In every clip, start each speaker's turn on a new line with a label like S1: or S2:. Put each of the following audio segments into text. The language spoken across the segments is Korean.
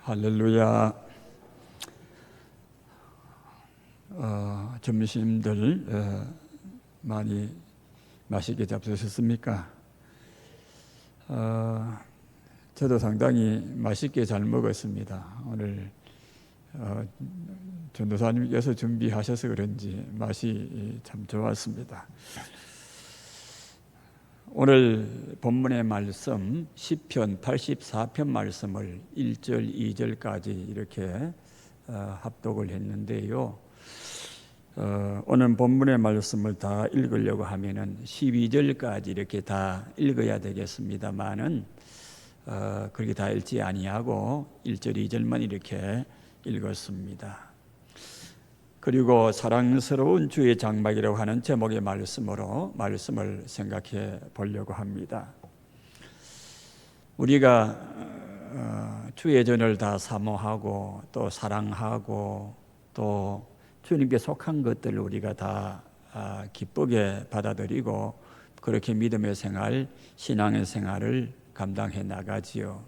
S1: 할렐루야. 점심들 많이 맛있게 잡수셨습니까? 저도 상당히 맛있게 잘 먹었습니다. 오늘 전도사님께서 준비하셔서 그런지 맛이 참 좋았습니다. 오늘 본문의 말씀 시편 84편 말씀을 1절 2절까지 이렇게 합독을 했는데요. 오늘 본문의 말씀을 다 읽으려고 하면은 12절까지 이렇게 다 읽어야 되겠습니다만은 그렇게 다 읽지 아니하고 1절 2절만 이렇게 읽었습니다. 그리고 사랑스러운 주의 장막이라고 하는 제목의 말씀으로 말씀을 생각해 보려고 합니다. 우리가 주의 전을 다 사모하고 또 사랑하고 또 주님께 속한 것들을 우리가 다 기쁘게 받아들이고 그렇게 믿음의 생활, 신앙의 생활을 감당해 나가지요.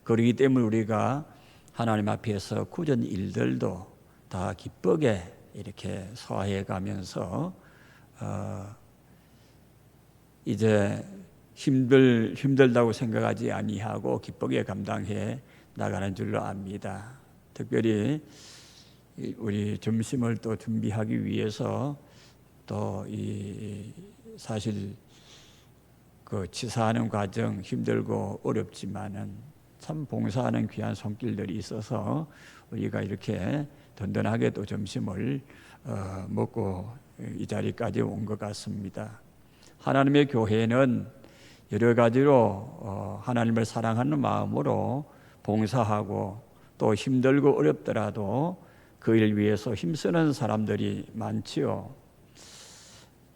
S1: 그렇기 때문에 우리가 하나님 앞에서 굳은 일들도 다 기쁘게 이렇게 소화해 가면서 이제 힘들다고 생각하지 아니하고 기쁘게 감당해 나가는 줄로 압니다. 특별히 우리 점심을 또 준비하기 위해서 또 이 사실 그 치사하는 과정 힘들고 어렵지만은 참 봉사하는 귀한 손길들이 있어서 우리가 이렇게 든든하게 또 점심을 먹고 이 자리까지 온 것 같습니다. 하나님의 교회는 여러 가지로 하나님을 사랑하는 마음으로 봉사하고 또 힘들고 어렵더라도 그 일 위해서 힘쓰는 사람들이 많지요.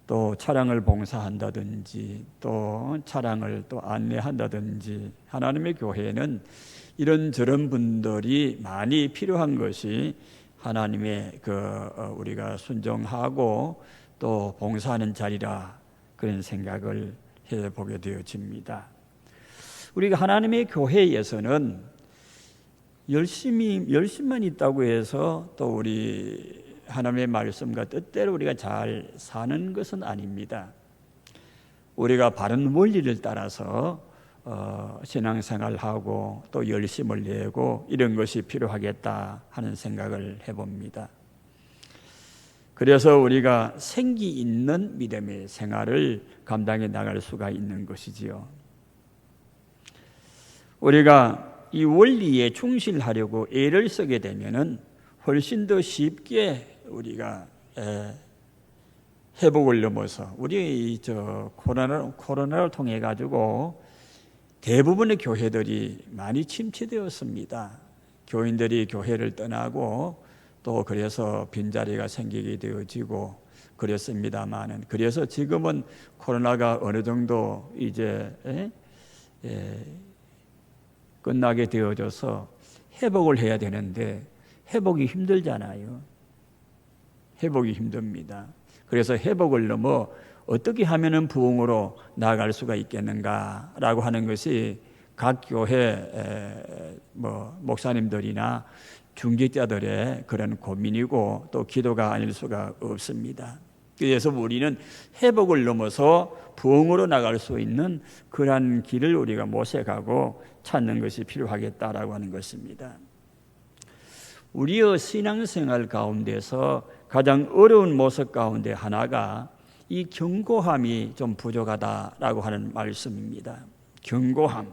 S1: 또 차량을 봉사한다든지 또 차량을 또 안내한다든지 하나님의 교회는 이런저런 분들이 많이 필요한 것이 하나님의 우리가 순종하고 또 봉사하는 자리라 그런 생각을 해보게 되어집니다. 우리가 하나님의 교회에서는 열심만 있다고 해서 또 우리 하나님의 말씀과 뜻대로 우리가 잘 사는 것은 아닙니다. 우리가 바른 원리를 따라서 신앙생활하고 또 열심을 내고 이런 것이 필요하겠다 하는 생각을 해봅니다. 그래서 우리가 생기 있는 믿음의 생활을 감당해 나갈 수가 있는 것이지요. 우리가 이 원리에 충실하려고 애를 쓰게 되면은 훨씬 더 쉽게 우리가 회복을 넘어서 우리 코로나를 통해 가지고 대부분의 교회들이 많이 침체되었습니다. 교인들이 교회를 떠나고 또 그래서 빈자리가 생기게 되어지고 그랬습니다만은 그래서 지금은 코로나가 어느 정도 이제 끝나게 되어져서 회복을 해야 되는데 회복이 힘들잖아요. 회복이 힘듭니다. 그래서 회복을 넘어 어떻게 하면은 부흥으로 나아갈 수가 있겠는가라고 하는 것이 각 교회 목사님들이나 중직자들의 그런 고민이고 또 기도가 아닐 수가 없습니다. 그래서 우리는 회복을 넘어서 부흥으로 나갈 수 있는 그러한 길을 우리가 모색하고 찾는 것이 필요하겠다라고 하는 것입니다. 우리의 신앙생활 가운데서 가장 어려운 모습 가운데 하나가 이 견고함이 좀 부족하다라고 하는 말씀입니다. 견고함.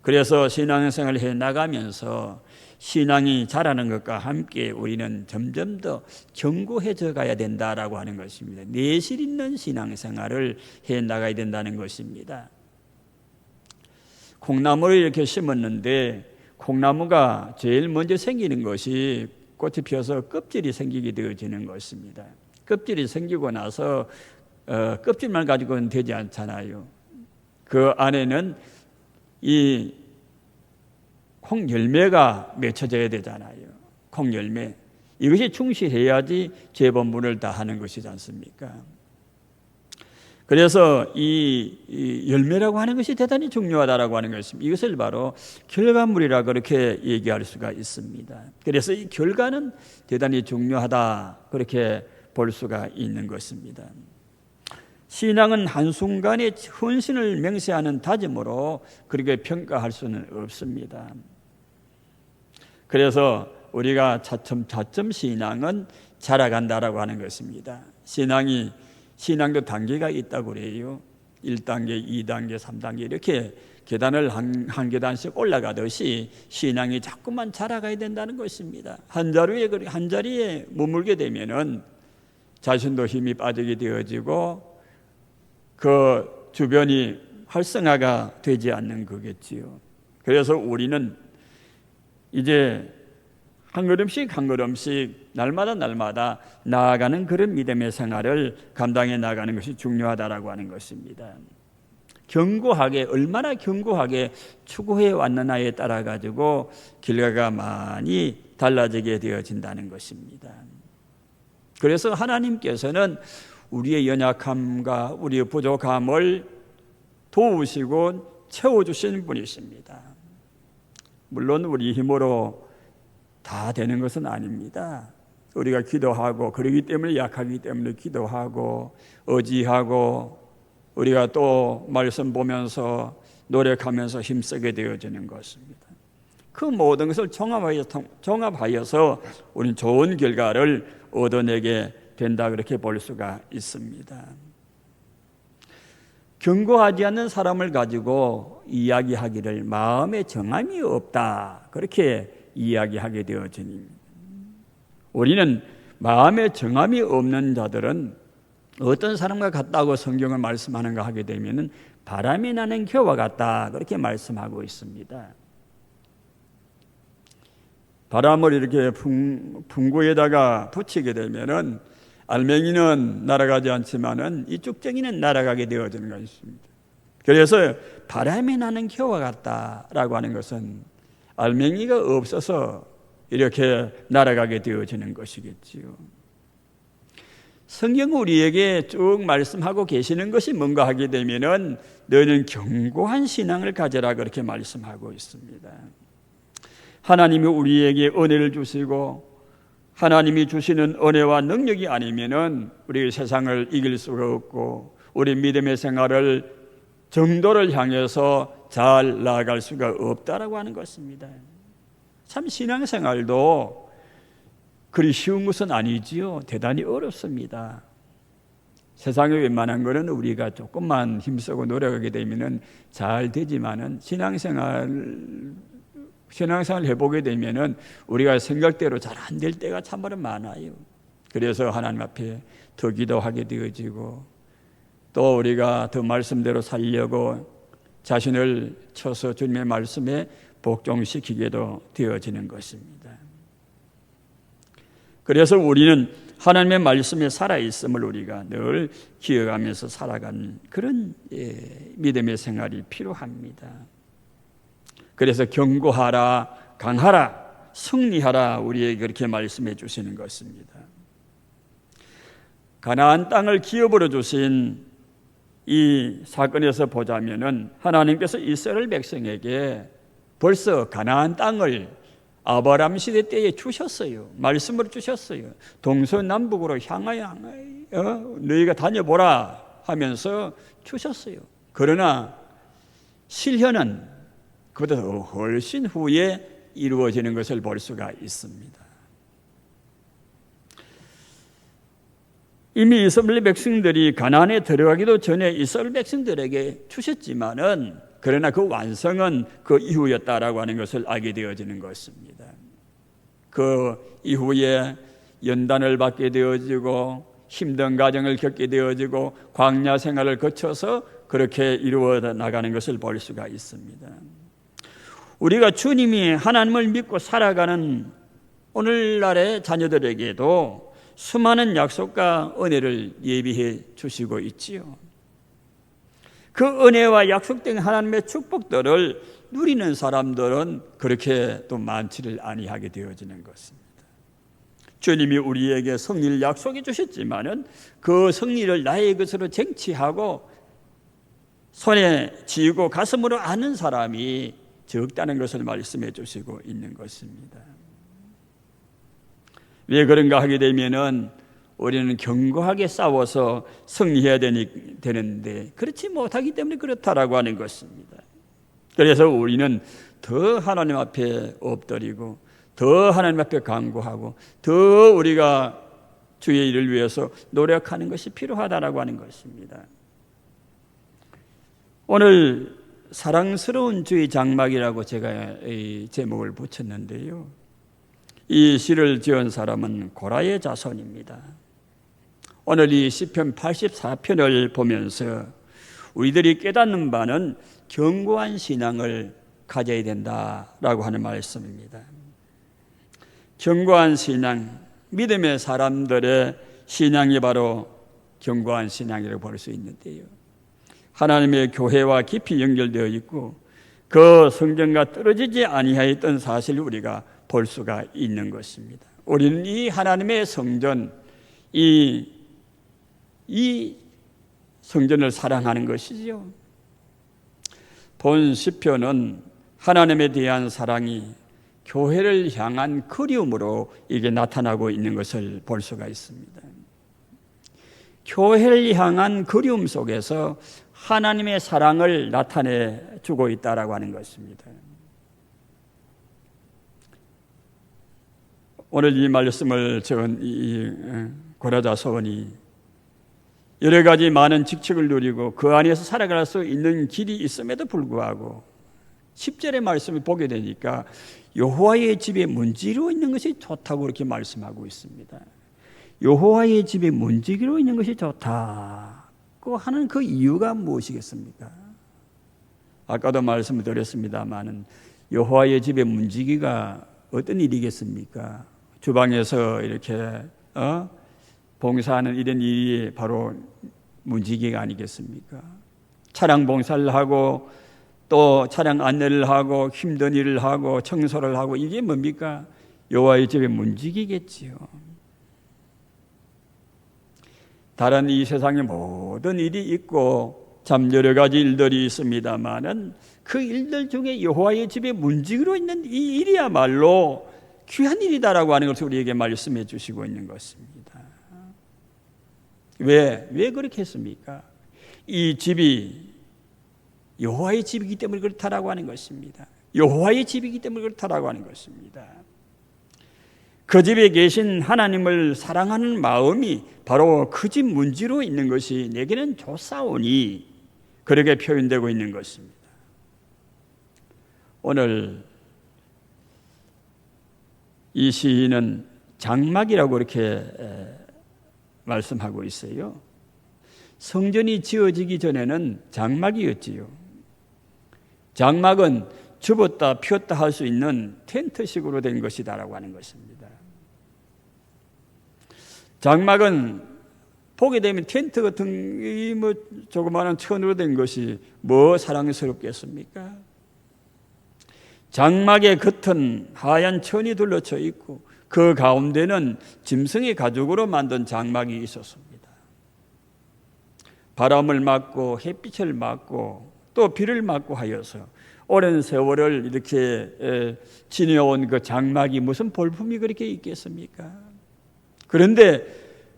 S1: 그래서 신앙생활을 해 나가면서 신앙이 자라는 것과 함께 우리는 점점 더 견고해져 가야 된다라고 하는 것입니다. 내실 있는 신앙생활을 해 나가야 된다는 것입니다. 콩나무를 이렇게 심었는데 콩나무가 제일 먼저 생기는 것이 꽃이 피어서 껍질이 생기게 되어지는 것입니다. 껍질이 생기고 나서 껍질만 가지고는 되지 않잖아요. 그 안에는 이 콩열매가 맺혀져야 되잖아요. 콩열매. 이것이 충실해야지 재본분을 다 하는 것이지 않습니까? 그래서 이 열매라고 하는 것이 대단히 중요하다라고 하는 것입니다. 이것을 바로 결과물이라 그렇게 얘기할 수가 있습니다. 그래서 이 결과는 대단히 중요하다 그렇게 볼 수가 있는 것입니다. 신앙은 한순간에 헌신을 맹세하는 다짐으로 그렇게 평가할 수는 없습니다. 그래서 우리가 차츰차츰 신앙은 자라간다라고 하는 것입니다. 신앙도 단계가 있다고 그래요. 1단계, 2단계, 3단계 이렇게 계단을 한 계단씩 올라가듯이 신앙이 자꾸만 자라가야 된다는 것입니다. 한 자리에 머물게 되면은 자신도 힘이 빠지게 되어지고 그 주변이 활성화가 되지 않는 거겠지요. 그래서 우리는 이제 한 걸음씩 한 걸음씩 날마다 나아가는 그런 믿음의 생활을 감당해 나가는 것이 중요하다라고 하는 것입니다. 얼마나 견고하게 추구해 왔느냐에 따라 가지고 결과가 많이 달라지게 되어진다는 것입니다. 그래서 하나님께서는 우리의 연약함과 우리의 부족함을 도우시고 채워주시는 분이십니다. 물론 우리 힘으로 다 되는 것은 아닙니다. 우리가 기도하고 그러기 때문에 약하기 때문에 기도하고 의지하고 우리가 또 말씀 보면서 노력하면서 힘쓰게 되어지는 것입니다. 그 모든 것을 종합하여서 우리는 좋은 결과를 얻어내게 된다 그렇게 볼 수가 있습니다. 견고하지 않는 사람을 가지고 이야기하기를 마음에 정함이 없다 그렇게 이야기하게 되어지니 우리는 마음에 정함이 없는 자들은 어떤 사람과 같다고 성경을 말씀하는가 하게 되면 바람이 나는 겨와 같다 그렇게 말씀하고 있습니다. 바람을 이렇게 풍구에다가 붙이게 되면은 알맹이는 날아가지 않지만은 이 쭉정이는 날아가게 되어지는 것입니다. 그래서 바람이 나는 겨와 같다라고 하는 것은 알맹이가 없어서 이렇게 날아가게 되어지는 것이겠지요. 성경은 우리에게 쭉 말씀하고 계시는 것이 뭔가 하게 되면은 너희는 견고한 신앙을 가져라 그렇게 말씀하고 있습니다. 하나님이 우리에게 은혜를 주시고 하나님이 주시는 은혜와 능력이 아니면은 우리 세상을 이길 수가 없고 우리 믿음의 생활을 정도를 향해서 잘 나아갈 수가 없다라고 하는 것입니다. 참 신앙생활도 그리 쉬운 것은 아니지요. 대단히 어렵습니다. 세상에 웬만한 거는 우리가 조금만 힘쓰고 노력하게 되면은 잘 되지만은 신앙생활 해보게 되면은 우리가 생각대로 잘 안 될 때가 참으로 많아요. 그래서 하나님 앞에 더 기도하게 되어지고 또 우리가 더 말씀대로 살려고 자신을 쳐서 주님의 말씀에 복종시키게도 되어지는 것입니다. 그래서 우리는 하나님의 말씀에 살아있음을 우리가 늘 기억하면서 살아가는 그런 믿음의 생활이 필요합니다. 그래서 견고하라, 강하라, 승리하라 우리에게 그렇게 말씀해 주시는 것입니다. 가나안 땅을 기업으로 주신 이 사건에서 보자면은 하나님께서 이스라엘 백성에게 벌써 가나안 땅을 아브라함 시대 때에 주셨어요. 말씀으로 주셨어요. 동서남북으로 향하여 너희가 다녀보라 하면서 주셨어요. 그러나 실현은 그보다 훨씬 후에 이루어지는 것을 볼 수가 있습니다. 이미 이스라엘 백성들이 가나안에 들어가기도 전에 이스라엘 백성들에게 주셨지만은 그러나 그 완성은 그 이후였다라고 하는 것을 알게 되어지는 것입니다. 그 이후에 연단을 받게 되어지고 힘든 과정을 겪게 되어지고 광야 생활을 거쳐서 그렇게 이루어 나가는 것을 볼 수가 있습니다. 우리가 주님이 하나님을 믿고 살아가는 오늘날의 자녀들에게도 수많은 약속과 은혜를 예비해 주시고 있지요. 그 은혜와 약속된 하나님의 축복들을 누리는 사람들은 그렇게 또 많지를 아니하게 되어지는 것입니다. 주님이 우리에게 승리를 약속해 주셨지만은 그 승리를 나의 것으로 쟁취하고 손에 쥐고 가슴으로 아는 사람이 적다는 것을 말씀해 주시고 있는 것입니다. 왜 그런가 하게 되면은 우리는 견고하게 싸워서 승리해야 되는데 그렇지 못하기 때문에 그렇다라고 하는 것입니다. 그래서 우리는 더 하나님 앞에 엎드리고 더 하나님 앞에 간구하고 더 우리가 주의 일을 위해서 노력하는 것이 필요하다라고 하는 것입니다. 오늘 사랑스러운 주의 장막이라고 제가 이 제목을 붙였는데요. 이 시를 지은 사람은 고라의 자손입니다. 오늘 이 시편 84편을 보면서 우리들이 깨닫는 바는 견고한 신앙을 가져야 된다라고 하는 말씀입니다. 견고한 신앙, 믿음의 사람들의 신앙이 바로 견고한 신앙이라고 볼 수 있는데요. 하나님의 교회와 깊이 연결되어 있고 그 성전과 떨어지지 아니하였던 사실을 우리가 볼 수가 있는 것입니다. 우리는 이 하나님의 성전, 이 성전을 사랑하는 것이지요. 본 시편은 하나님에 대한 사랑이 교회를 향한 그리움으로 이게 나타나고 있는 것을 볼 수가 있습니다. 교회를 향한 그리움 속에서 하나님의 사랑을 나타내 주고 있다라고 하는 것입니다. 오늘 이 말씀을 적은 이 고라 자손이 여러 가지 많은 직책을 누리고 그 안에서 살아갈 수 있는 길이 있음에도 불구하고 10절의 말씀을 보게 되니까 여호와의 집에 문지기로 있는 것이 좋다고 그렇게 말씀하고 있습니다. 여호와의 집에 문지기로 있는 것이 좋다고 하는 그 이유가 무엇이겠습니까? 아까도 말씀을 드렸습니다마는 여호와의 집에 문지기가 어떤 일이겠습니까? 주방에서 이렇게 봉사하는 이런 일이 바로 문지기가 아니겠습니까? 차량 봉사를 하고 또 차량 안내를 하고 힘든 일을 하고 청소를 하고 이게 뭡니까? 여호와의 집의 문지기겠지요. 다른 이 세상에 모든 일이 있고 참 여러 가지 일들이 있습니다마는 그 일들 중에 여호와의 집에 문지기로 있는 이 일이야말로 귀한 일이다라고 하는 것을 우리에게 말씀해 주시고 있는 것입니다. 왜 그렇게 했습니까? 이 집이 여호와의 집이기 때문에 그렇다라고 하는 것입니다. 여호와의 집이기 때문에 그렇다라고 하는 것입니다. 그 집에 계신 하나님을 사랑하는 마음이 바로 그 집 문지로 있는 것이 내게는 좋사오니 그렇게 표현되고 있는 것입니다. 오늘 이 시인은 장막이라고 이렇게 말씀하고 있어요. 성전이 지어지기 전에는 장막이었지요. 장막은 접었다 폈다 할 수 있는 텐트식으로 된 것이다라고 하는 것입니다. 장막은 보게 되면 텐트 같은 이 조그마한 천으로 된 것이 뭐 사랑스럽겠습니까? 장막의 겉은 하얀 천이 둘러쳐 있고 그 가운데는 짐승의 가죽으로 만든 장막이 있었습니다. 바람을 막고 햇빛을 막고 또 비를 막고 하여서 오랜 세월을 이렇게 지내온 그 장막이 무슨 볼품이 그렇게 있겠습니까? 그런데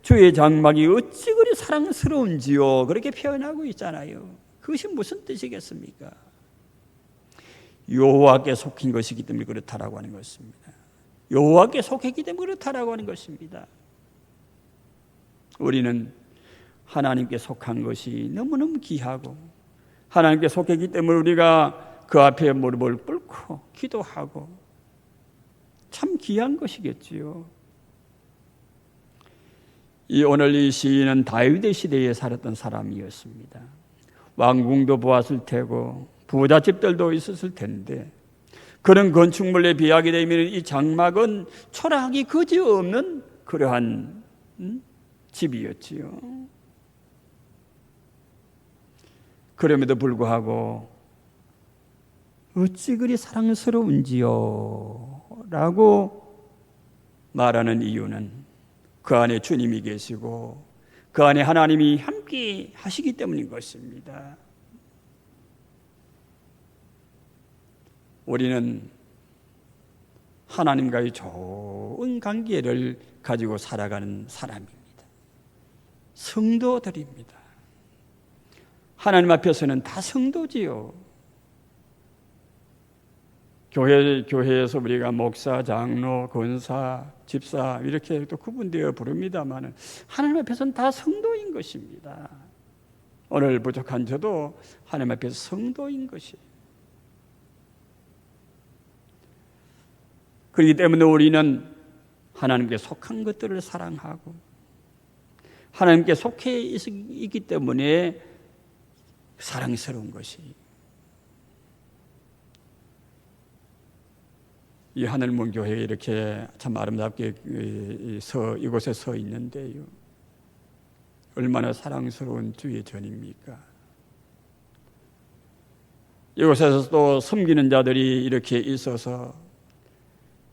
S1: 주의 장막이 어찌 그리 사랑스러운지요 그렇게 표현하고 있잖아요. 그것이 무슨 뜻이겠습니까? 여호와께 속힌 것이기 때문에 그렇다라고 하는 것입니다. 여호와께 속했기 때문에 그렇다라고 하는 것입니다. 우리는 하나님께 속한 것이 너무너무 귀하고 하나님께 속했기 때문에 우리가 그 앞에 무릎을 꿇고 기도하고 참 귀한 것이겠지요. 오늘 이 시인은 다윗의 시대에 살았던 사람이었습니다. 왕궁도 보았을 테고 부잣집들도 있었을 텐데 그런 건축물에 비하게 되면 이 장막은 초라하기 그지없는 그러한 집이었지요. 그럼에도 불구하고 어찌 그리 사랑스러운지요 라고 말하는 이유는 그 안에 주님이 계시고 그 안에 하나님이 함께 하시기 때문인 것입니다. 우리는 하나님과의 좋은 관계를 가지고 살아가는 사람입니다. 성도들입니다. 하나님 앞에서는 다 성도지요. 교회에서 우리가 목사, 장로, 권사, 집사 이렇게 또 구분되어 부릅니다만 하나님 앞에서는 다 성도인 것입니다. 오늘 부족한 저도 하나님 앞에서 성도인 것이에요. 그렇기 때문에 우리는 하나님께 속한 것들을 사랑하고 하나님께 속해 있기 때문에 사랑스러운 것이 이 하늘문 교회에 이렇게 참 아름답게 이곳에 서 있는데요. 얼마나 사랑스러운 주의 전입니까? 이곳에서 또 섬기는 자들이 이렇게 있어서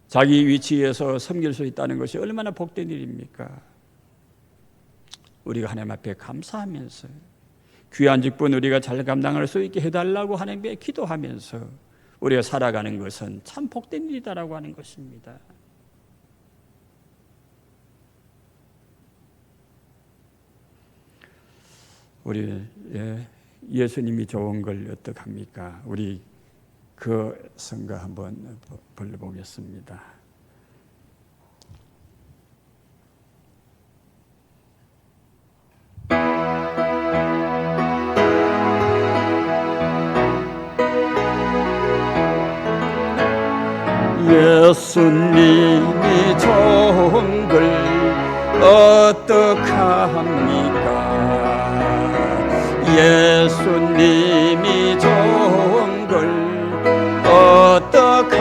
S1: 자기 위치에서 섬길 수 있다는 것이 얼마나 복된 일입니까? 우리가 하나님 앞에 감사하면서 귀한 직분 우리가 잘 감당할 수 있게 해달라고 하나님께 기도하면서 우리가 살아가는 것은 참 복된 일이다라고 하는 것입니다. 우리 예수님이 좋은 걸 어떡합니까? 우리 그 성가 한번 불러보겠습니다. 예수님이 좋은 걸 어떡합니까? 예수님이 좋은 걸 어떡합니까?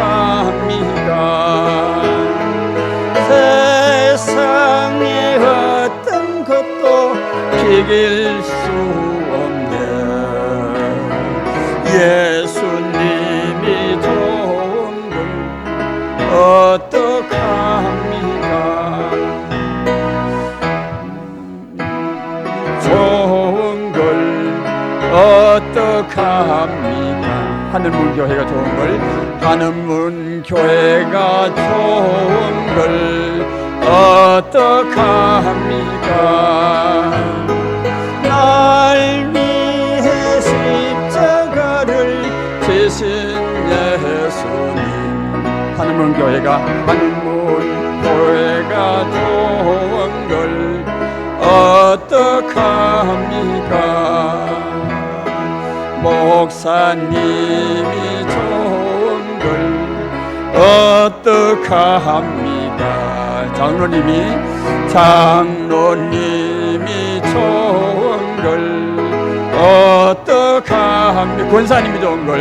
S1: 세상에 어떤 것도 비길 수 없네. 예수님이 좋은 걸 어떡합니까? 좋은 걸 어떡합니까? 하늘문 교회가 좋은 걸, 하늘문 교회가 좋은 걸 어떡합니까? 날 위해 십자가를 지신 예수님, 하늘문 교회가 좋은 걸 어떡합니까? 목사님이 좋은 걸 어떡합니까? 장로님이 좋은 걸 어떡합니까? 권사님이 좋은 걸,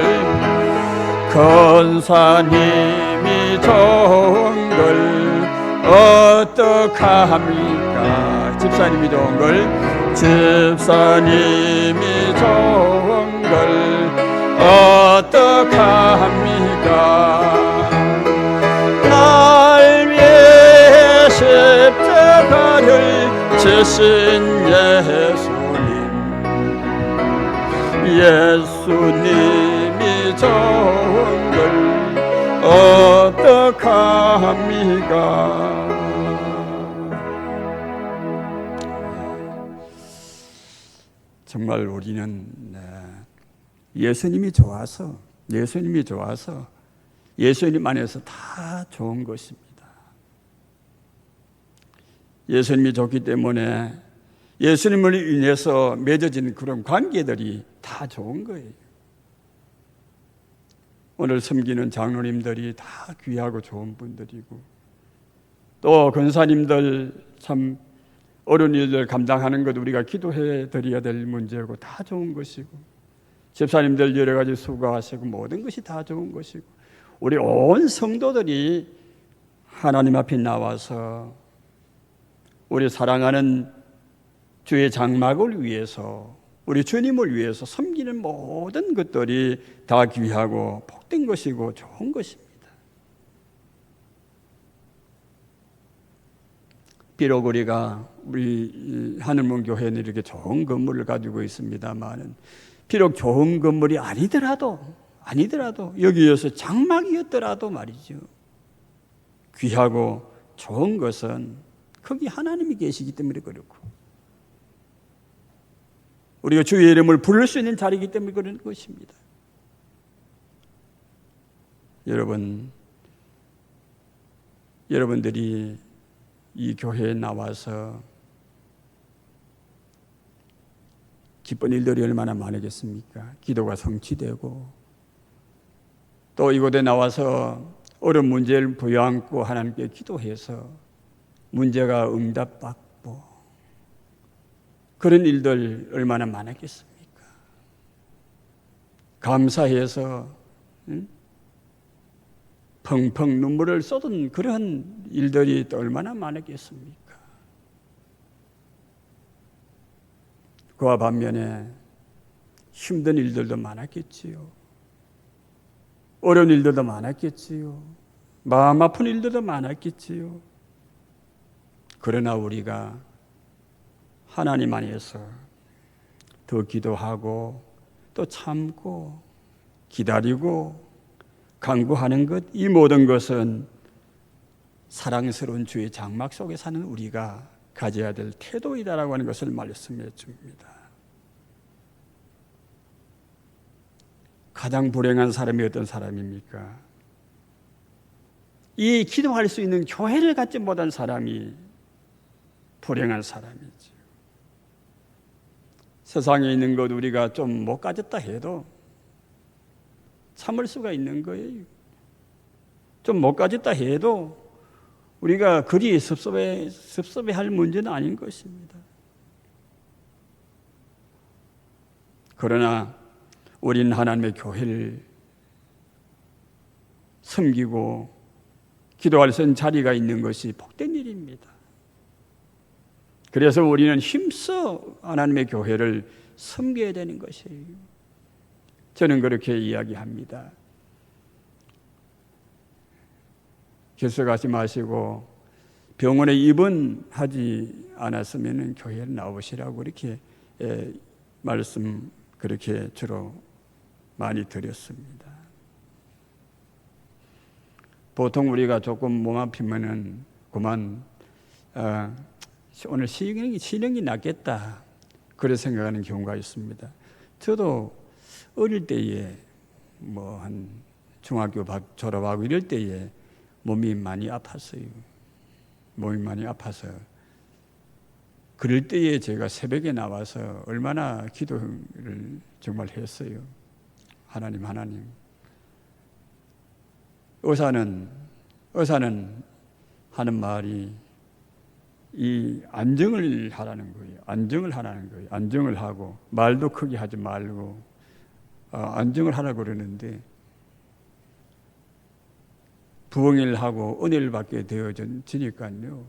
S1: 권사님이 좋은 걸 어떡합니까? 집사님이 좋은 걸, 집사님이 좋은 걸 어떡합니까? 날 위해 십자가를 지신 예수님이 좋은 걸 어떡합니까? 정말 우리는 예수님이 좋아서 예수님 안에서 다 좋은 것입니다. 예수님이 좋기 때문에 예수님을 인해서 맺어진 그런 관계들이 다 좋은 거예요. 오늘 섬기는 장로님들이 다 귀하고 좋은 분들이고, 또 권사님들 참 어려운 일들 감당하는 것 우리가 기도해 드려야 될 문제고 다 좋은 것이고, 집사님들 여러 가지 수고하시고 모든 것이 다 좋은 것이고, 우리 온 성도들이 하나님 앞에 나와서 우리 사랑하는 주의 장막을 위해서, 우리 주님을 위해서 섬기는 모든 것들이 다 귀하고 복된 것이고 좋은 것입니다. 비록 우리 하늘문 교회는 이렇게 좋은 건물을 가지고 있습니다만은, 비록 좋은 건물이 아니더라도 여기에서 장막이었더라도 말이죠, 귀하고 좋은 것은 거기 하나님이 계시기 때문에 그렇고, 우리가 주의 이름을 부를 수 있는 자리이기 때문에 그런 것입니다. 여러분들이 이 교회에 나와서 기쁜 일들이 얼마나 많으겠습니까? 기도가 성취되고, 또 이곳에 나와서 어려운 문제를 부여안고 하나님께 기도해서 문제가 응답받고, 그런 일들 얼마나 많았겠습니까? 감사해서 펑펑 눈물을 쏟은 그런 일들이 또 얼마나 많았겠습니까? 그와 반면에 힘든 일들도 많았겠지요. 어려운 일들도 많았겠지요. 마음 아픈 일들도 많았겠지요. 그러나 우리가 하나님 안에서 더 기도하고 또 참고 기다리고 간구하는 것, 이 모든 것은 사랑스러운 주의 장막 속에 사는 우리가 가져야 될 태도이다라고 하는 것을 말씀해 줍니다. 가장 불행한 사람이 어떤 사람입니까? 이 기도할 수 있는 교회를 갖지 못한 사람이 불행한 사람이죠. 세상에 있는 것 우리가 좀 못 가졌다 해도 참을 수가 있는 거예요. 좀 못 가졌다 해도 우리가 그리 섭섭해할 문제는 아닌 것입니다. 그러나 우리는 하나님의 교회를 섬기고 기도할 수 있는 자리가 있는 것이 복된 일입니다. 그래서 우리는 힘써 하나님의 교회를 섬겨야 되는 것이에요. 저는 그렇게 이야기합니다. 결석하지 마시고 병원에 입원하지 않았으면 교회에 나오시라고 이렇게 말씀 그렇게 주로 많이 드렸습니다. 보통 우리가 조금 몸 아프면은 그만 오늘 신경이 낫겠다 그렇게 생각하는 경우가 있습니다. 저도 어릴 때에 한 중학교 졸업하고 이럴 때에 몸이 많이 아팠어요. 몸이 많이 아파서 그럴 때에 제가 새벽에 나와서 얼마나 기도를 정말 했어요. 하나님 의사는 하는 말이 이 안정을 하라는 거예요. 안정을 하고 말도 크게 하지 말고 안정을 하라고 그러는데, 부흥을 하고 은혜를 받게 되어지니까요,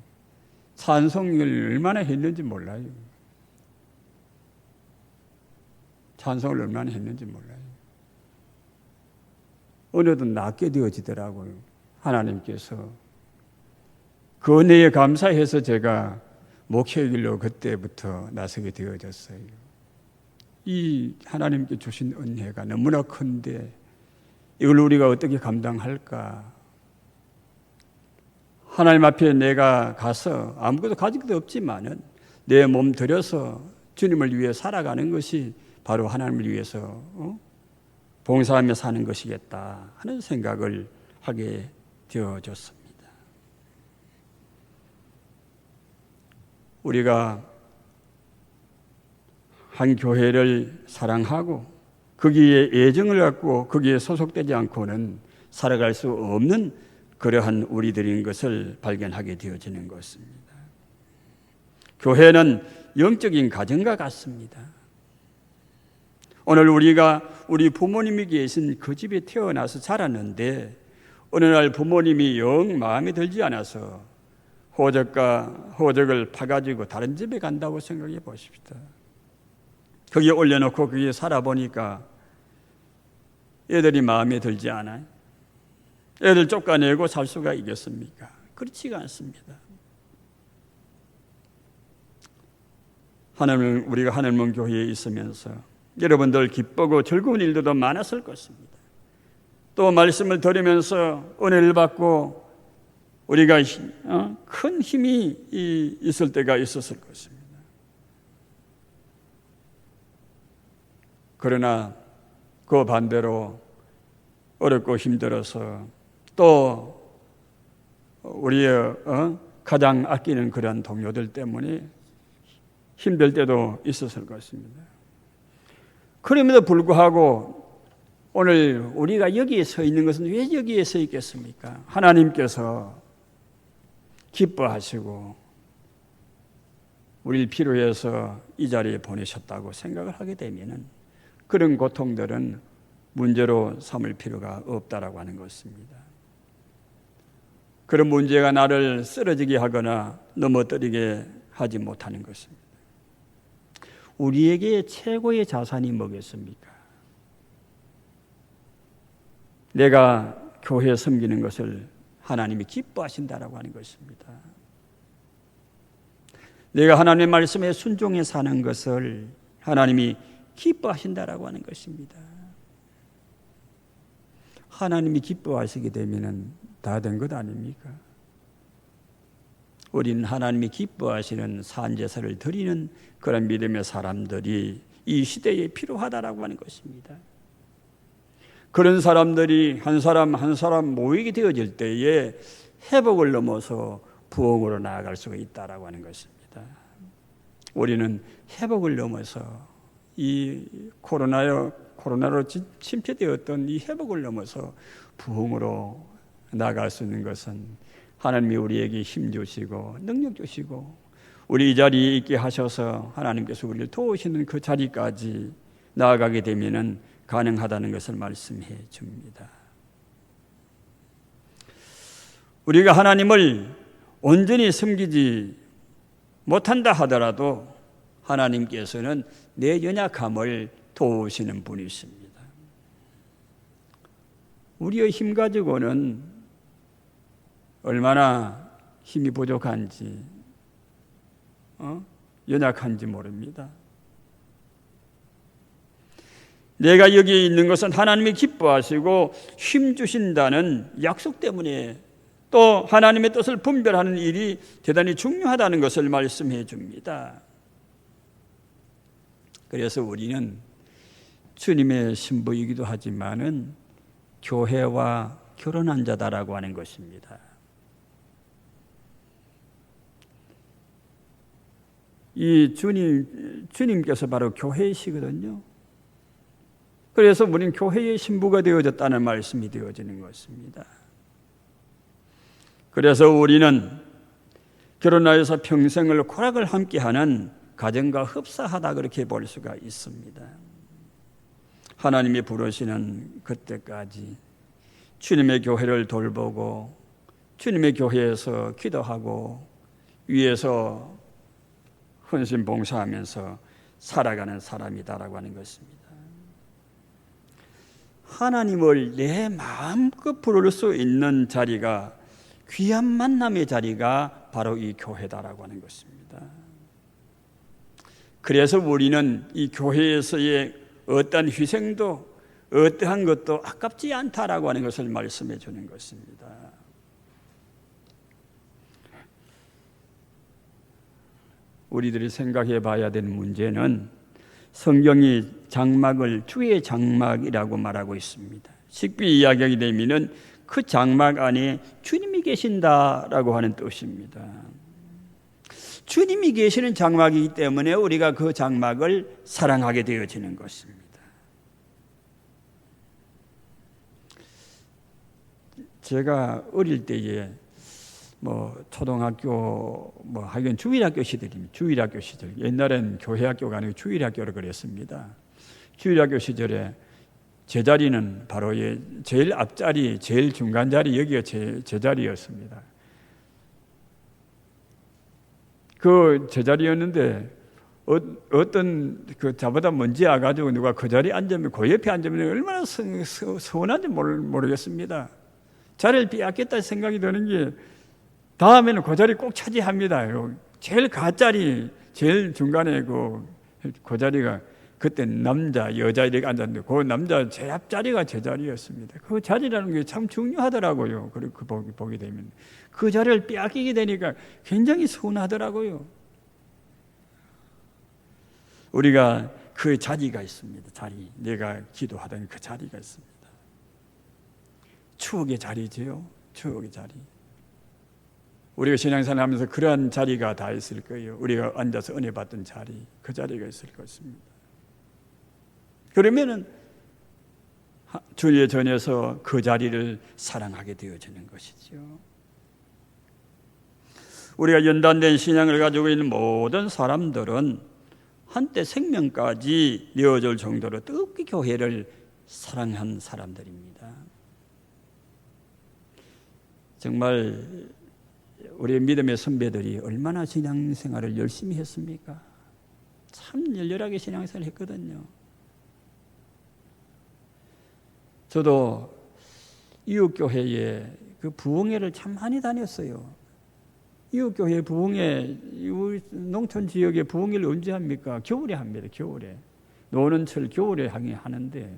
S1: 찬송을 얼마나 했는지 몰라요. 은혜도 낫게 되어지더라고요. 하나님께서 그 은혜에 감사해서 제가 목회의 길로 그때부터 나서게 되어졌어요. 이 하나님께 주신 은혜가 너무나 큰데 이걸 우리가 어떻게 감당할까? 하나님 앞에 내가 가서 아무것도 가진 것도 없지만은 내 몸 들여서 주님을 위해 살아가는 것이 바로 하나님을 위해서 봉사하며 사는 것이겠다 하는 생각을 하게 되어졌습니다. 우리가 한 교회를 사랑하고 거기에 애정을 갖고 거기에 소속되지 않고는 살아갈 수 없는 그러한 우리들인 것을 발견하게 되어지는 것입니다. 교회는 영적인 가정과 같습니다. 오늘 우리 부모님이 계신 그 집에 태어나서 자랐는데 어느 날 부모님이 영 마음에 들지 않아서 호적을 파가지고 다른 집에 간다고 생각해 보십시다. 거기에 올려놓고 거기에 살아보니까 애들이 마음에 들지 않아요. 애들 쫓아내고 살 수가 있겠습니까? 그렇지가 않습니다. 우리가 하늘문 교회에 있으면서 여러분들 기쁘고 즐거운 일들도 많았을 것입니다. 또 말씀을 들으면서 은혜를 받고 우리가 큰 힘이 있을 때가 있었을 것입니다. 그러나 그 반대로 어렵고 힘들어서 또 우리의 가장 아끼는 그런 동료들 때문에 힘들 때도 있었을 것입니다. 그럼에도 불구하고 오늘 우리가 여기에 서 있는 것은 왜 여기에 서 있겠습니까? 하나님께서 기뻐하시고 우리를 필요해서 이 자리에 보내셨다고 생각을 하게 되면 그런 고통들은 문제로 삼을 필요가 없다라고 하는 것입니다. 그런 문제가 나를 쓰러지게 하거나 넘어뜨리게 하지 못하는 것입니다. 우리에게 최고의 자산이 뭐겠습니까? 내가 교회에 섬기는 것을 하나님이 기뻐하신다라고 하는 것입니다. 내가 하나님의 말씀에 순종해 사는 것을 하나님이 기뻐하신다라고 하는 것입니다. 하나님이 기뻐하시게 되면 다 된 것 아닙니까? 우리는 하나님이 기뻐하시는 산제사를 드리는 그런 믿음의 사람들이 이 시대에 필요하다라고 하는 것입니다. 그런 사람들이 한 사람 한 사람 모이게 되어질 때에 회복을 넘어서 부흥으로 나아갈 수가 있다라고 하는 것입니다. 우리는 회복을 넘어서 이 코로나로 침체되었던 이 회복을 넘어서 부흥으로 나아갈 수 있는 것은 하나님이 우리에게 힘 주시고 능력 주시고 우리 이 자리에 있게 하셔서 하나님께서 우리를 도우시는 그 자리까지 나아가게 되면은 가능하다는 것을 말씀해 줍니다. 우리가 하나님을 온전히 섬기지 못한다 하더라도 하나님께서는 내 연약함을 도우시는 분이십니다. 우리의 힘 가지고는 얼마나 힘이 부족한지 연약한지 모릅니다. 내가 여기 있는 것은 하나님이 기뻐하시고 힘 주신다는 약속 때문에 또 하나님의 뜻을 분별하는 일이 대단히 중요하다는 것을 말씀해 줍니다. 그래서 우리는 주님의 신부이기도 하지만은 교회와 결혼한 자다라고 하는 것입니다. 이 주님께서 바로 교회이시거든요. 그래서 우리는 교회의 신부가 되어졌다는 말씀이 되어지는 것입니다. 그래서 우리는 결혼하여서 평생을 고락을 함께하는 가정과 흡사하다 그렇게 볼 수가 있습니다. 하나님이 부르시는 그때까지 주님의 교회를 돌보고 주님의 교회에서 기도하고 위에서 헌신 봉사하면서 살아가는 사람이다라고 하는 것입니다. 하나님을 내 마음껏 부를 수 있는 자리가 귀한 만남의 자리가 바로 이 교회다라고 하는 것입니다. 그래서 우리는 이 교회에서의 어떠한 희생도 어떠한 것도 아깝지 않다라고 하는 것을 말씀해 주는 것입니다. 우리들이 생각해 봐야 되는 문제는 성경이 장막을 주의 장막이라고 말하고 있습니다. 쉽게 이야기하게 되면 그 장막 안에 주님이 계신다라고 하는 뜻입니다. 주님이 계시는 장막이기 때문에 우리가 그 장막을 사랑하게 되어지는 것입니다. 제가 어릴 때에 초등학교 하여간 주일학교 시절 옛날엔 교회학교가 아니고 주일학교를 그랬습니다. 주일학교 시절에 제 자리는 바로 제일 앞자리, 제일 중간 자리 여기가 제 자리였습니다. 그 제 자리였는데 어떤 저보다 먼지 와가지고 누가 그 자리에 앉으면 그 옆에 앉으면 얼마나 서운한지 모르겠습니다. 자리를 빼앗겠다 생각이 드는 게 다음에는 그 자리 꼭 차지합니다. 제일 가짜리 제일 중간에 그 자리가 그때 남자, 여자 이렇게 앉았는데 그 남자 제 앞자리가 제 자리였습니다. 그 자리라는 게 참 중요하더라고요. 그리고 보게 되면 그 자리를 빼앗기게 되니까 굉장히 서운하더라고요. 우리가 그 자리가 있습니다. 자리, 내가 기도하던 그 자리가 있습니다. 추억의 자리지요. 추억의 자리. 우리가 신앙생활 하면서 그러한 자리가 다 있을 거예요. 우리가 앉아서 은혜 받던 자리, 그 자리가 있을 것입니다. 그러면은 주의 전에서 그 자리를 사랑하게 되어지는 것이죠. 우리가 연단된 신앙을 가지고 있는 모든 사람들은 한때 생명까지 내어줄 정도로 뜨겁게 교회를 사랑한 사람들입니다. 정말 우리 믿음의 선배들이 얼마나 신앙생활을 열심히 했습니까? 참 열렬하게 신앙생활을 했거든요. 저도 이웃교회에 그 부흥회를 참 많이 다녔어요. 이웃교회 부흥회, 농촌 지역에 부흥회를 언제 합니까? 겨울에 합니다. 겨울에. 노는철 겨울에 하는데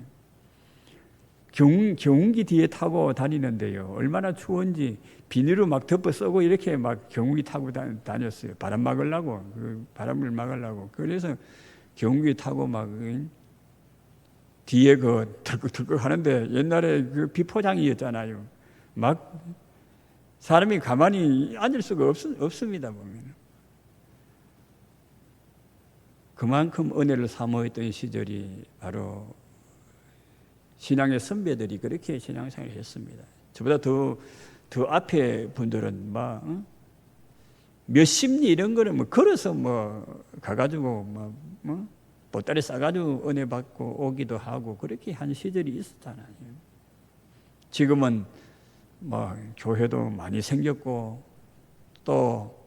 S1: 경운기 뒤에 타고 다니는데요. 얼마나 추운지 비닐로 막 덮어 쓰고 이렇게 막 경운기 타고 다녔어요. 바람 막으려고, 그 바람을 막으려고. 그래서 경운기 타고 막 뒤에 그 덜컥덜컥 하는데 옛날에 그 비포장이었잖아요. 막 사람이 가만히 앉을 수가 없습니다, 보면. 그만큼 은혜를 사모했던 시절이 바로 신앙의 선배들이 그렇게 신앙생활을 했습니다. 저보다 더 앞에 분들은 막 몇십 리 이런 거를 뭐 걸어서 뭐 가가지고 뭐 보따리 싸가지고 은혜 받고 오기도 하고 그렇게 한 시절이 있었잖아요. 지금은 뭐 교회도 많이 생겼고 또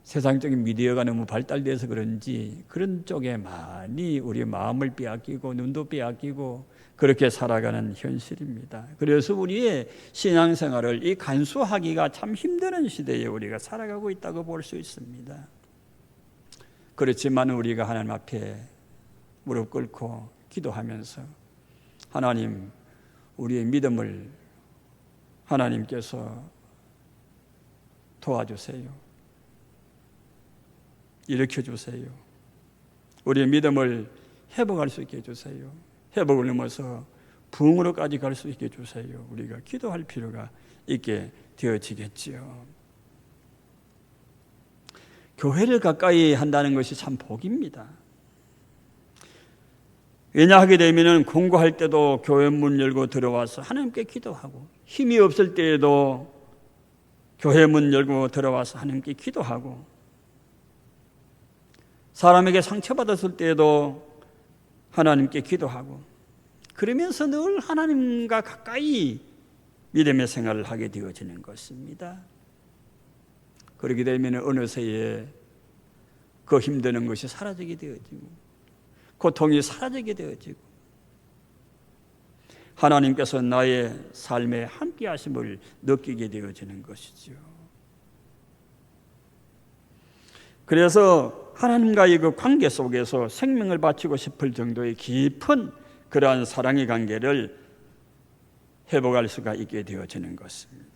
S1: 세상적인 미디어가 너무 발달돼서 그런지 그런 쪽에 많이 우리 마음을 빼앗기고 눈도 빼앗기고 그렇게 살아가는 현실입니다. 그래서 우리의 신앙생활을 이 간수하기가 참 힘든 시대에 우리가 살아가고 있다고 볼 수 있습니다. 그렇지만 우리가 하나님 앞에 무릎 꿇고 기도하면서 하나님, 우리의 믿음을 하나님께서 도와주세요. 일으켜주세요. 우리의 믿음을 회복할 수 있게 해주세요. 회복을 넘어서 부흥으로까지 갈 수 있게 해주세요. 우리가 기도할 필요가 있게 되어지겠지요. 교회를 가까이 한다는 것이 참 복입니다. 왜냐하게 되면 공부할 때도 교회 문 열고 들어와서 하나님께 기도하고 힘이 없을 때에도 교회 문 열고 들어와서 하나님께 기도하고 사람에게 상처받았을 때에도 하나님께 기도하고 그러면서 늘 하나님과 가까이 믿음의 생활을 하게 되어지는 것입니다. 그렇게 되면 어느새에 그 힘드는 것이 사라지게 되어지고 고통이 사라지게 되어지고 하나님께서 나의 삶에 함께 하심을 느끼게 되어지는 것이죠. 그래서 하나님과의 그 관계 속에서 생명을 바치고 싶을 정도의 깊은 그러한 사랑의 관계를 회복할 수가 있게 되어지는 것입니다.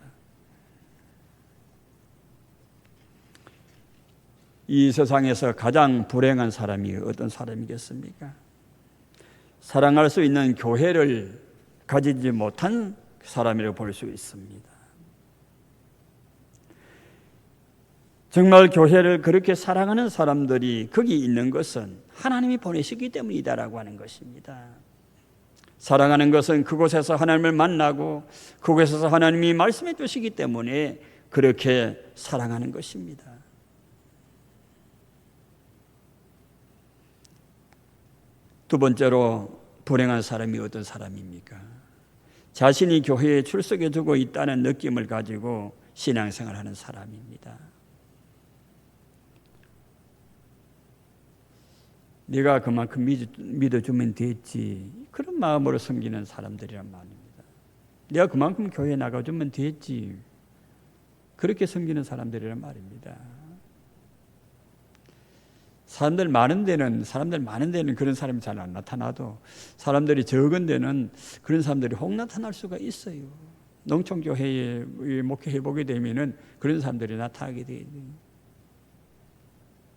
S1: 이 세상에서 가장 불행한 사람이 어떤 사람이겠습니까? 사랑할 수 있는 교회를 가지지 못한 사람이라고 볼 수 있습니다. 정말 교회를 그렇게 사랑하는 사람들이 거기 있는 것은 하나님이 보내시기 때문이다라고 하는 것입니다. 사랑하는 것은 그곳에서 하나님을 만나고 그곳에서 하나님이 말씀해 주시기 때문에 그렇게 사랑하는 것입니다. 두 번째로 불행한 사람이 어떤 사람입니까? 자신이 교회에 출석해 주고 있다는 느낌을 가지고 신앙생활하는 사람입니다. 네가 그만큼 믿어주면 됐지. 그런 마음으로 섬기는 사람들이란 말입니다. 내가 그만큼 교회에 나가주면 됐지. 그렇게 섬기는 사람들이란 말입니다. 사람들 많은 데는 그런 사람이 잘 안 나타나도 사람들이 적은 데는 그런 사람들이 혹 나타날 수가 있어요. 농촌교회에 목회해 보게 되면은 그런 사람들이 나타나게 돼요.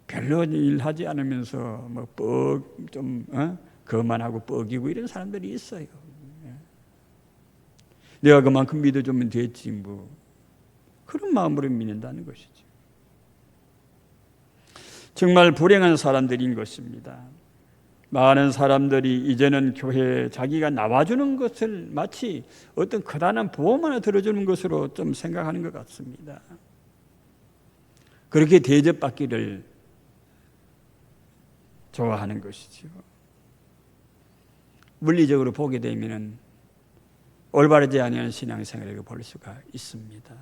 S1: 별로 일하지 않으면서 거만하고 뻐기고 이런 사람들이 있어요. 내가 그만큼 믿어주면 됐지 뭐. 그런 마음으로 믿는다는 것이죠. 정말 불행한 사람들인 것입니다. 많은 사람들이 이제는 교회에 자기가 나와주는 것을 마치 어떤 커다란 보험 하나 들어주는 것으로 좀 생각하는 것 같습니다. 그렇게 대접받기를 좋아하는 것이죠. 물리적으로 보게 되면 올바르지 않은 신앙생활을 볼 수가 있습니다.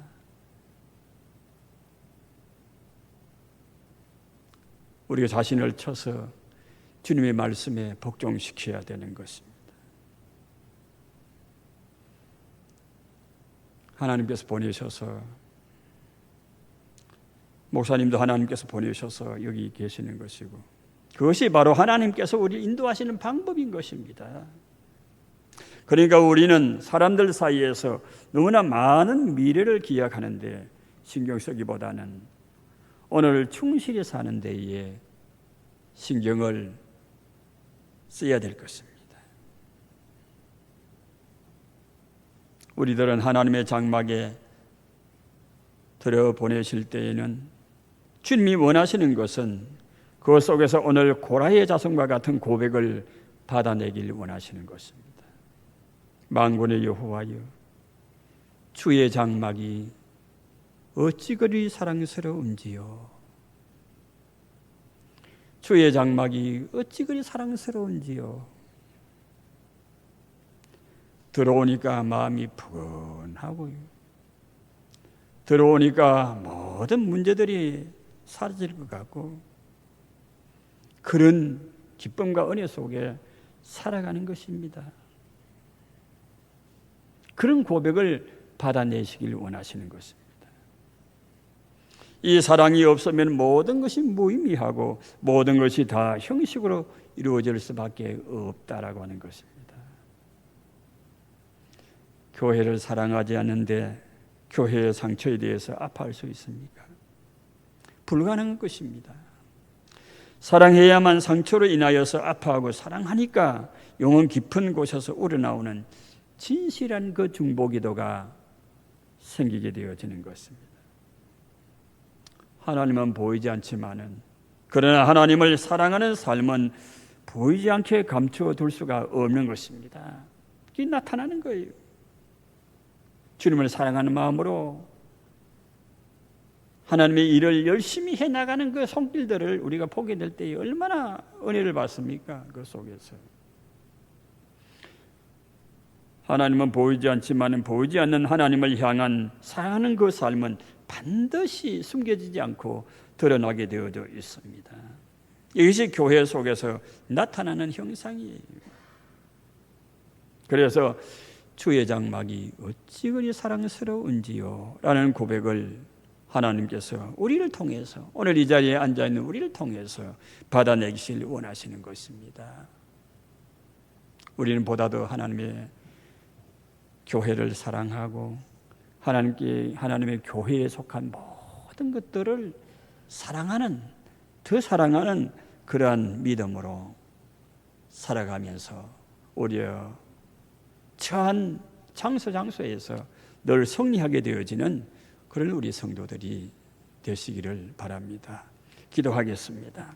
S1: 우리가 자신을 쳐서 주님의 말씀에 복종시켜야 되는 것입니다. 하나님께서 보내셔서, 목사님도 하나님께서 보내셔서 여기 계시는 것이고, 그것이 바로 하나님께서 우리를 인도하시는 방법인 것입니다. 그러니까 우리는 사람들 사이에서 너무나 많은 미래를 기약하는데 신경 쓰기보다는 오늘 충실히 사는 데에 신경을 써야 될 것입니다. 우리들은 하나님의 장막에 들여보내실 때에는 주님이 원하시는 것은 그 속에서 오늘 고라의 자손과 같은 고백을 받아내길 원하시는 것입니다. 만군의 여호와여, 주의 장막이 어찌 그리 사랑스러운지요. 주의 장막이 어찌 그리 사랑스러운지요. 들어오니까 마음이 푸근하고요. 들어오니까 모든 문제들이 사라질 것 같고 그런 기쁨과 은혜 속에 살아가는 것입니다. 그런 고백을 받아내시길 원하시는 것입니다. 이 사랑이 없으면 모든 것이 무의미하고 모든 것이 다 형식으로 이루어질 수밖에 없다라고 하는 것입니다. 교회를 사랑하지 않는데 교회의 상처에 대해서 아파할 수 있습니까? 불가능한 것입니다. 사랑해야만 상처로 인하여서 아파하고 사랑하니까 영혼 깊은 곳에서 우러나오는 진실한 그 중보기도가 생기게 되어지는 것입니다. 하나님은 보이지 않지만은 그러나 하나님을 사랑하는 삶은 보이지 않게 감추어 둘 수가 없는 것입니다. 이게 나타나는 거예요. 주님을 사랑하는 마음으로 하나님의 일을 열심히 해나가는 그 손길들을 우리가 보게 될 때 얼마나 은혜를 받습니까? 그 속에서 하나님은 보이지 않지만 보이지 않는 하나님을 향한 사랑하는 그 삶은 반드시 숨겨지지 않고 드러나게 되어져 있습니다. 이것이 교회 속에서 나타나는 형상이에요. 그래서 주의 장막이 어찌 그리 사랑스러운지요 라는 고백을 하나님께서 우리를 통해서 오늘 이 자리에 앉아있는 우리를 통해서 받아내기를 원하시는 것입니다. 우리는 보다 더 하나님의 교회를 사랑하고 하나님의 교회에 속한 모든 것들을 더 사랑하는 그러한 믿음으로 살아가면서 오히려 처한 장소에서 늘 승리하게 되어지는 그런 우리 성도들이 되시기를 바랍니다. 기도하겠습니다.